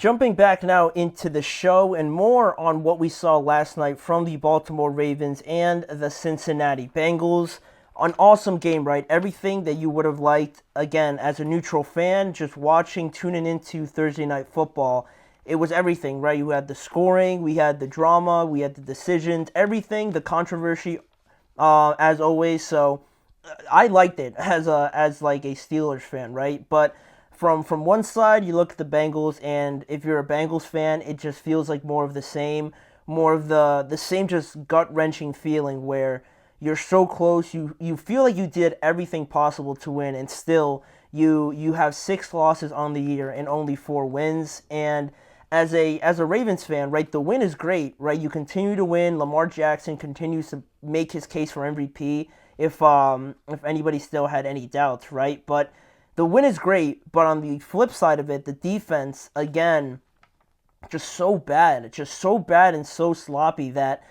Jumping back now into the show and more on what we saw last night from the Baltimore Ravens and the Cincinnati Bengals. An awesome game, right? Everything that you would have liked, again, as a neutral fan, just watching, tuning into Thursday Night Football. It was everything, right? You had the scoring, we had the drama, we had the decisions, everything, the controversy, as always. So I liked it as like a Steelers fan, right? But from one side, you look at the Bengals, and if you're a Bengals fan, it just feels like more of the same, more of the same just gut wrenching feeling where you're so close, you feel like you did everything possible to win, and still you have 6 losses on the year and only 4 wins. And as a Ravens fan, right, the win is great, right? You continue to win. Lamar Jackson continues to make his case for MVP. If anybody still had any doubts, right? But the win is great, but on the flip side of it, the defense, again, just so bad. It's just so bad and so sloppy that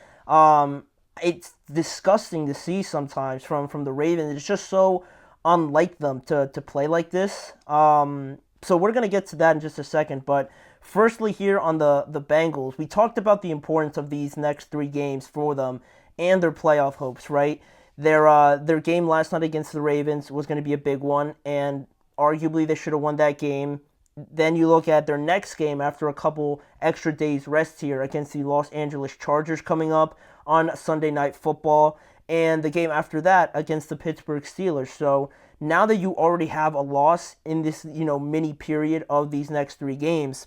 it's disgusting to see sometimes from the Ravens. It's just so unlike them to play like this. So we're going to get to that in just a second. But firstly, here on the Bengals, we talked about the importance of these next 3 games for them and their playoff hopes, right? Their game last night against the Ravens was going to be a big one, and arguably they should have won that game. Then you look at their next game after a couple extra days rest here against the Los Angeles Chargers coming up on Sunday Night Football, and the game after that against the Pittsburgh Steelers. So now that you already have a loss in this, mini period of these next 3 games,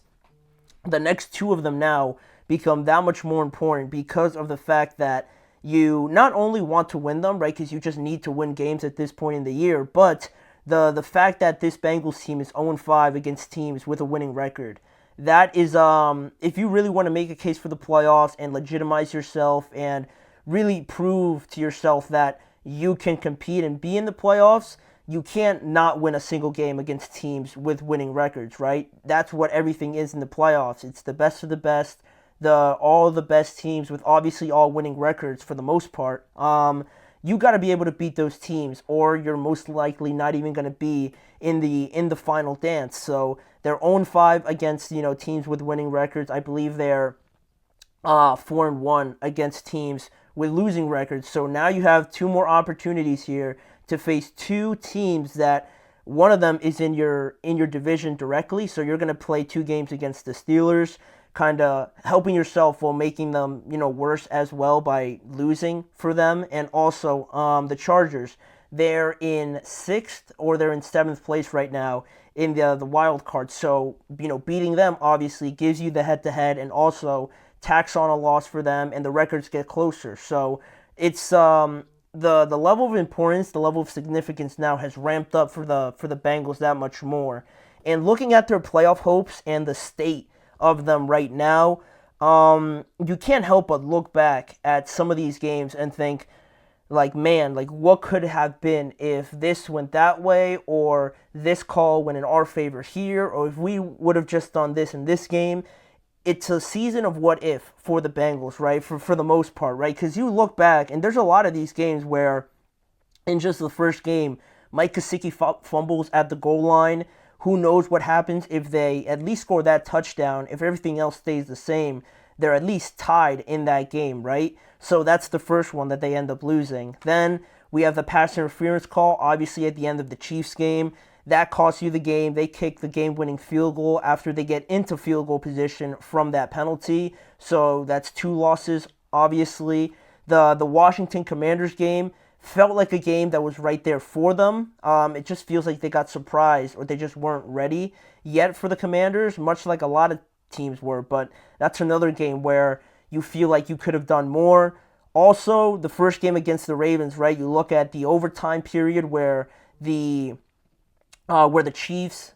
the next 2 of them now become that much more important because of the fact that you not only want to win them, right, because you just need to win games at this point in the year, but the fact that this Bengals team is 0-5 against teams with a winning record. That is, if you really want to make a case for the playoffs and legitimize yourself and really prove to yourself that you can compete and be in the playoffs, you can't not win a single game against teams with winning records, right? That's what everything is in the playoffs. It's the best of the best, all the best teams with obviously all winning records for the most part. You got to be able to beat those teams, or you're most likely not even going to be in the final dance. So they're 0-5 against teams with winning records. I believe they're 4-1 against teams with losing records. So now you have 2 more opportunities here to face 2 teams that one of them is in your division directly. So you're going to play 2 games against the Steelers, kind of helping yourself while making them, worse as well by losing for them. And also the Chargers, they're in 6th or they're in 7th place right now in the wild card. So, beating them obviously gives you the head-to-head and also tacks on a loss for them, and the records get closer. So it's the level of importance, the level of significance now has ramped up for the Bengals that much more. And looking at their playoff hopes and the state of them right now, you can't help but look back at some of these games and think, like, man, like, what could have been if this went that way, or this call went in our favor here, or if we would have just done this in this game. It's a season of what if for the Bengals, right, for the most part, right? Because you look back, and there's a lot of these games where in just the first game, Mike Gesicki fumbles at the goal line. Who knows what happens if they at least score that touchdown? If everything else stays the same, they're at least tied in that game, right? So that's the first one that they end up losing. Then we have the pass interference call, obviously at the end of the Chiefs game. That costs you the game. They kick the game-winning field goal after they get into field goal position from that penalty. So that's 2 losses, obviously. The Washington Commanders game felt like a game that was right there for them. It just feels like they got surprised or they just weren't ready yet for the Commanders, much like a lot of teams were. But that's another game where you feel like you could have done more. Also, the first game against the Ravens, right? You look at the overtime period where the Bengals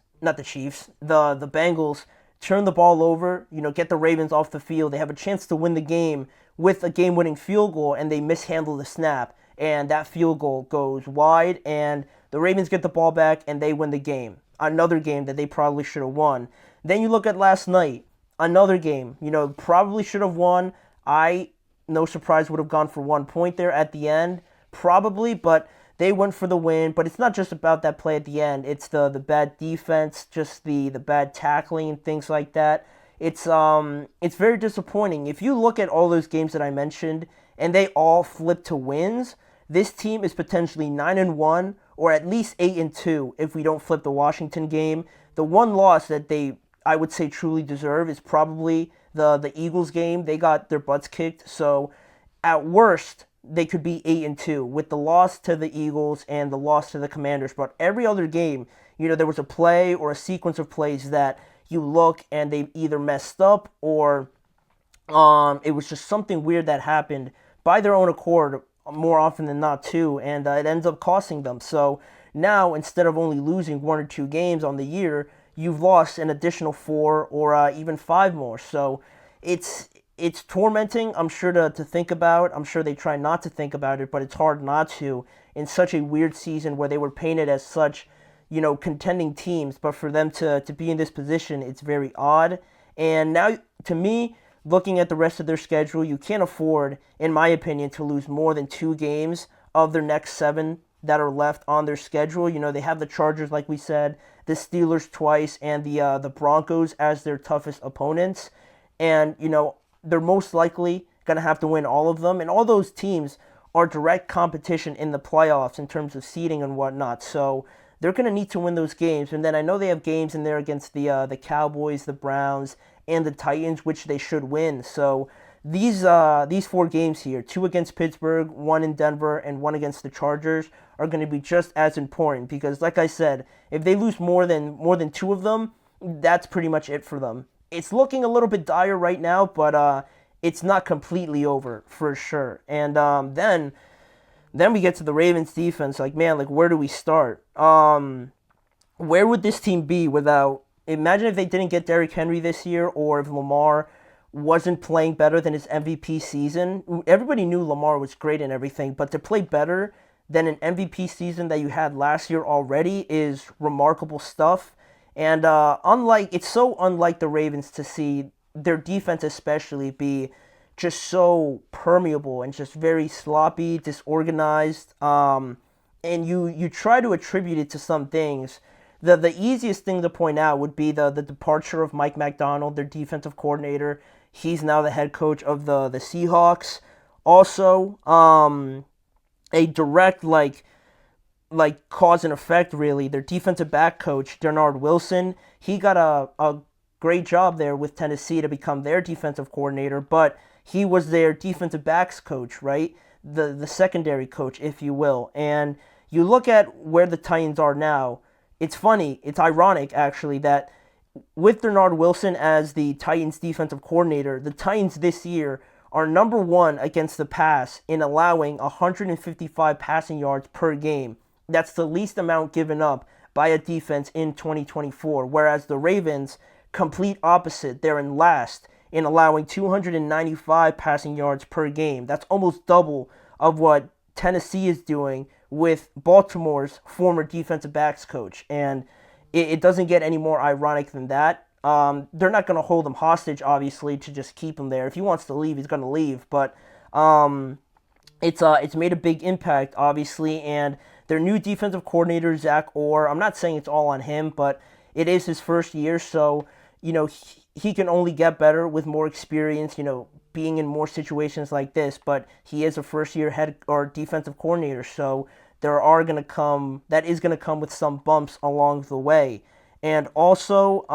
turn the ball over, get the Ravens off the field. They have a chance to win the game with a game-winning field goal, and they mishandle the snap. And that field goal goes wide, and the Ravens get the ball back, and they win the game. Another game that they probably should have won. Then you look at last night, another game, probably should have won. No surprise, would have gone for 1 point there at the end, probably, but they went for the win. But it's not just about that play at the end. It's the bad defense, just the bad tackling and things like that. it's very disappointing. If you look at all those games that I mentioned and they all flip to wins, this team is potentially 9-1 or at least 8-2 if we don't flip the Washington game. The one loss that they, I would say, truly deserve is probably the Eagles game. They got their butts kicked, so at worst they could be 8-2 with the loss to the Eagles and the loss to the Commanders. But every other game, there was a play or a sequence of plays that you look and they either messed up or it was just something weird that happened by their own accord more often than not too, and it ends up costing them. So now, instead of only losing 1 or 2 games on the year, you've lost an additional 4 or even 5 more. So it's tormenting, I'm sure, to think about. I'm sure they try not to think about it, but it's hard not to in such a weird season where they were painted as such, contending teams. But for them to be in this position, it's very odd. And now, to me, looking at the rest of their schedule, you can't afford, in my opinion, to lose more than 2 games of their next 7 that are left on their schedule. They have the Chargers, like we said, the Steelers twice, and the Broncos as their toughest opponents. And, they're most likely going to have to win all of them. And all those teams are direct competition in the playoffs in terms of seeding and whatnot. So they're going to need to win those games. And then I know they have games in there against the Cowboys, the Browns, and the Titans, which they should win. So these 4 games here, 2 against Pittsburgh, 1 in Denver, and 1 against the Chargers, are going to be just as important because, like I said, if they lose more than 2 of them, that's pretty much it for them. It's looking a little bit dire right now, but it's not completely over for sure. And then we get to the Ravens defense. Like, man, where do we start? Where would this team be without? Imagine if they didn't get Derrick Henry this year, or if Lamar wasn't playing better than his MVP season. Everybody knew Lamar was great and everything, but to play better than an MVP season that you had last year already is remarkable stuff. And it's so unlike the Ravens to see their defense especially be just so permeable and just very sloppy, disorganized. And you try to attribute it to some things. The easiest thing to point out would be the departure of Mike Macdonald, their defensive coordinator. He's now the head coach of the Seahawks. Also, a direct cause and effect, really. Their defensive back coach, Denard Wilson, he got a great job there with Tennessee to become their defensive coordinator, but he was their defensive backs coach, right? The secondary coach, if you will. And you look at where the Titans are now, it's funny, it's ironic actually that with Denard Wilson as the Titans defensive coordinator, the Titans this year are number 1 against the pass in allowing 155 passing yards per game. That's the least amount given up by a defense in 2024, whereas the Ravens, complete opposite. They're in last in allowing 295 passing yards per game. That's almost double of what Tennessee is doing with Baltimore's former defensive backs coach. And it doesn't get any more ironic than that. They're not going to hold him hostage, obviously, to just keep him there. If he wants to leave, he's going to leave. But it's made a big impact, obviously, and their new defensive coordinator, Zach Orr, I'm not saying it's all on him, but it is his first year, so, he can only get better with more experience, being in more situations like this, but he is a first-year head or defensive coordinator, so that is going to come with some bumps along the way. And also,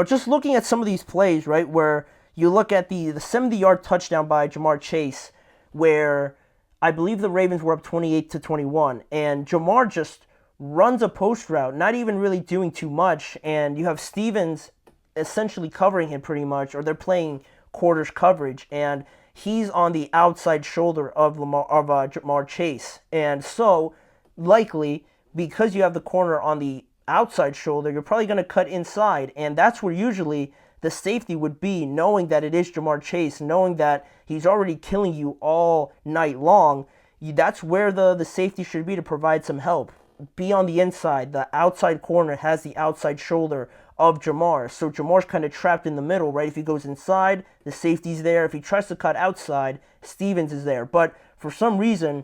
just looking at some of these plays, right, where you look at the 70-yard touchdown by Jamar Chase, where I believe the Ravens were up 28-21, and Jamar just runs a post route, not even really doing too much, and you have Stevens essentially covering him pretty much, or they're playing quarters coverage, and he's on the outside shoulder of Jamar Chase. And so, likely, because you have the corner on the outside shoulder, you're probably going to cut inside, and that's where usually the safety would be, knowing that it is Jamar Chase, knowing that he's already killing you all night long. That's where the safety should be to provide some help. Be on the inside. The outside corner has the outside shoulder of Jamar. So Jamar's kind of trapped in the middle, right? If he goes inside, the safety's there. If he tries to cut outside, Stevens is there. But for some reason,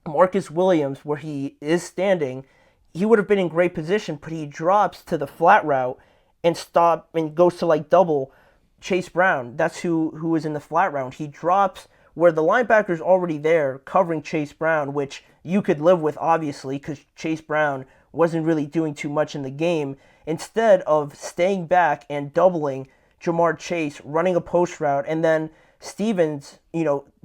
Marcus Williams, where he is standing, he would have been in great position, but he drops to the flat route, and stop and goes to like double Chase Brown. That's who is in the flat route. He drops where the linebacker's already there covering Chase Brown, which you could live with obviously because Chase Brown wasn't really doing too much in the game. Instead of staying back and doubling Jamar Chase, running a post route, and then Stevens,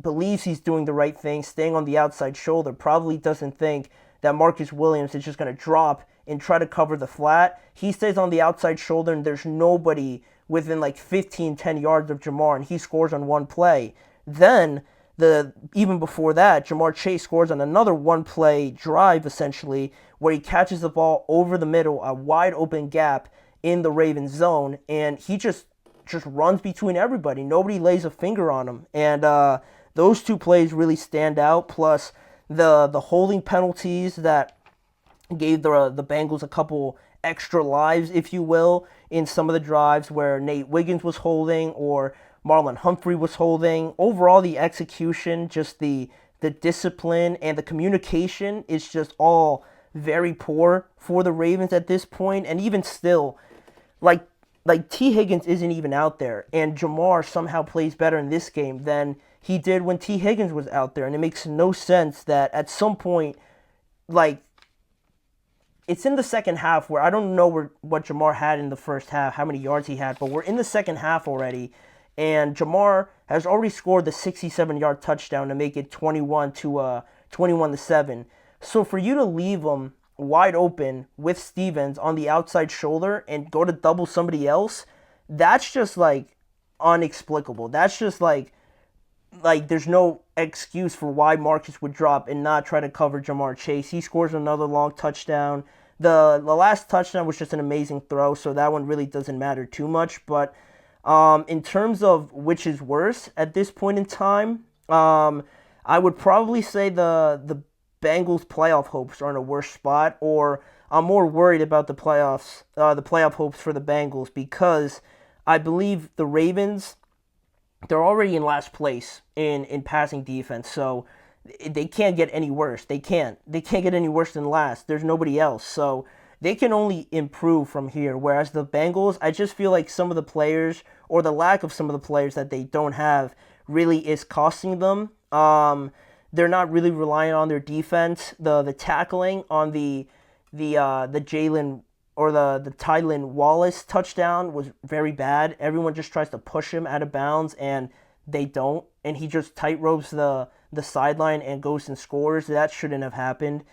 believes he's doing the right thing, staying on the outside shoulder, probably doesn't think that Marcus Williams is just going to drop and try to cover the flat. He stays on the outside shoulder, and there's nobody within like 15, 10 yards of Jamar, and he scores on one play. Then, even before that, Jamar Chase scores on another one-play drive, essentially, where he catches the ball over the middle, a wide open gap in the Ravens zone, and he just runs between everybody. Nobody lays a finger on him, and those two plays really stand out. Plus the holding penalties that gave the Bengals a couple extra lives, if you will, in some of the drives where Nate Wiggins was holding or Marlon Humphrey was holding. Overall, the execution, just the discipline and the communication is just all very poor for the Ravens at this point. And even still, like T. Higgins isn't even out there, and Jamar somehow plays better in this game than he did when T. Higgins was out there. And it makes no sense that at some point, it's in the second half where I don't know what Jamar had in the first half, how many yards he had, but we're in the second half already, and Jamar has already scored the 67-yard touchdown to make it 21-7. So for you to leave him wide open with Stevens on the outside shoulder and go to double somebody else, that's just inexplicable. That's just there's no excuse for why Marcus would drop and not try to cover Jamar Chase. He scores another long touchdown. The last touchdown was just an amazing throw, so that one really doesn't matter too much. But in terms of which is worse at this point in time, I would probably say the Bengals' playoff hopes are in a worse spot, or I'm more worried about the playoff hopes for the Bengals, because I believe the Ravens, they're already in last place in passing defense, so they can't get any worse. They can't get any worse than last. There's nobody else, so they can only improve from here. Whereas the Bengals, I just feel like some of the players, or the lack of some of the players that they don't have, really is costing them. They're not really relying on their defense. The tackling on the Jalen or the Tylan Wallace touchdown was very bad. Everyone just tries to push him out of bounds, and they don't. And he just tightropes the sideline and goes and scores. That shouldn't have happened.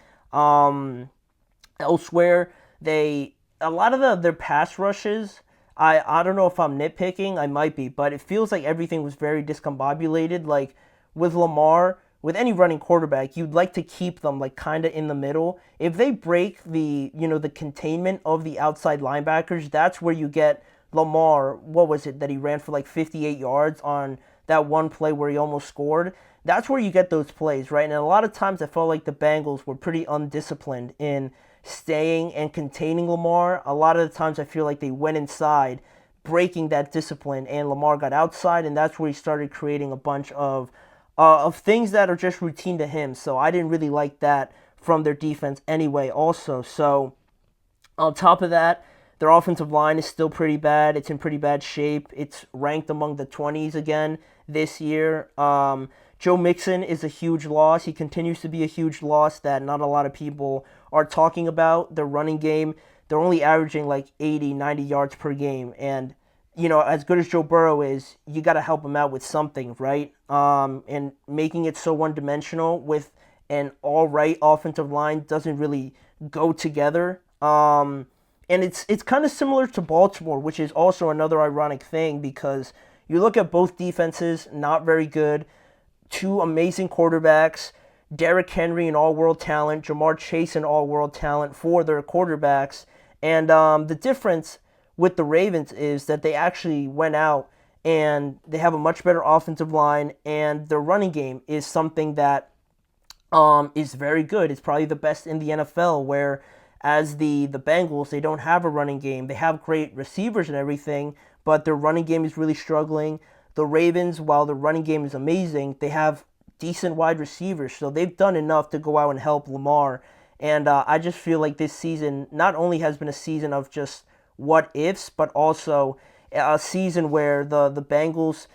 Elsewhere, a lot of their pass rushes, I don't know if I'm nitpicking, I might be, but it feels like everything was very discombobulated. Like with Lamar, with any running quarterback, you'd like to keep them kind of in the middle. If they break the containment of the outside linebackers, that's where you get Lamar. What was it that he ran for 58 yards on that one play where he almost scored? That's where you get those plays, right? And a lot of times I felt like the Bengals were pretty undisciplined in staying and containing Lamar. A lot of the times I feel like they went inside, breaking that discipline, and Lamar got outside, and that's where he started creating a bunch of things that are just routine to him. So I didn't really like that from their defense anyway also. So on top of that, their offensive line is still pretty bad. It's in pretty bad shape. It's ranked among the 20s again this year. Joe Mixon is a huge loss. He continues to be a huge loss that not a lot of people are talking about. Their running game, they're only averaging 80, 90 yards per game. And as good as Joe Burrow is, you got to help him out with something, right? And making it so one-dimensional with an all-right offensive line doesn't really go together. And it's kind of similar to Baltimore, which is also another ironic thing, because you look at both defenses, not very good. Two amazing quarterbacks, Derrick Henry, an all-world talent, Jamar Chase, an all-world talent for their quarterbacks. And the difference with the Ravens is that they actually went out and they have a much better offensive line, and their running game is something that is very good. It's probably the best in the NFL, where as the Bengals, they don't have a running game. They have great receivers and everything, but their running game is really struggling. The Ravens, while their running game is amazing, they have decent wide receivers, so they've done enough to go out and help Lamar. And I just feel like this season not only has been a season of just what ifs, but also a season where the Bengals,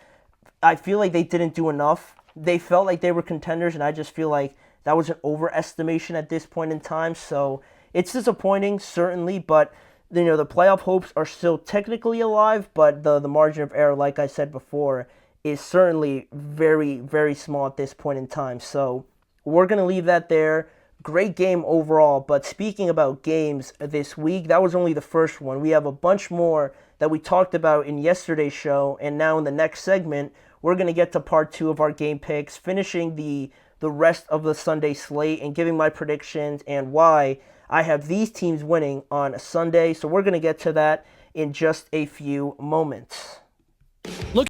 I feel like they didn't do enough. They felt like they were contenders, and I just feel like that was an overestimation at this point in time. So it's disappointing, certainly, but the playoff hopes are still technically alive, but the margin of error, like I said before, is certainly very, very small at this point in time. So we're going to leave that there. Great game overall, but speaking about games this week, that was only the first one. We have a bunch more that we talked about in yesterday's show, and now in the next segment, we're going to get to part 2 of our game picks, finishing the rest of the Sunday slate and giving my predictions and why I have these teams winning on a Sunday. So we're going to get to that in just a few moments.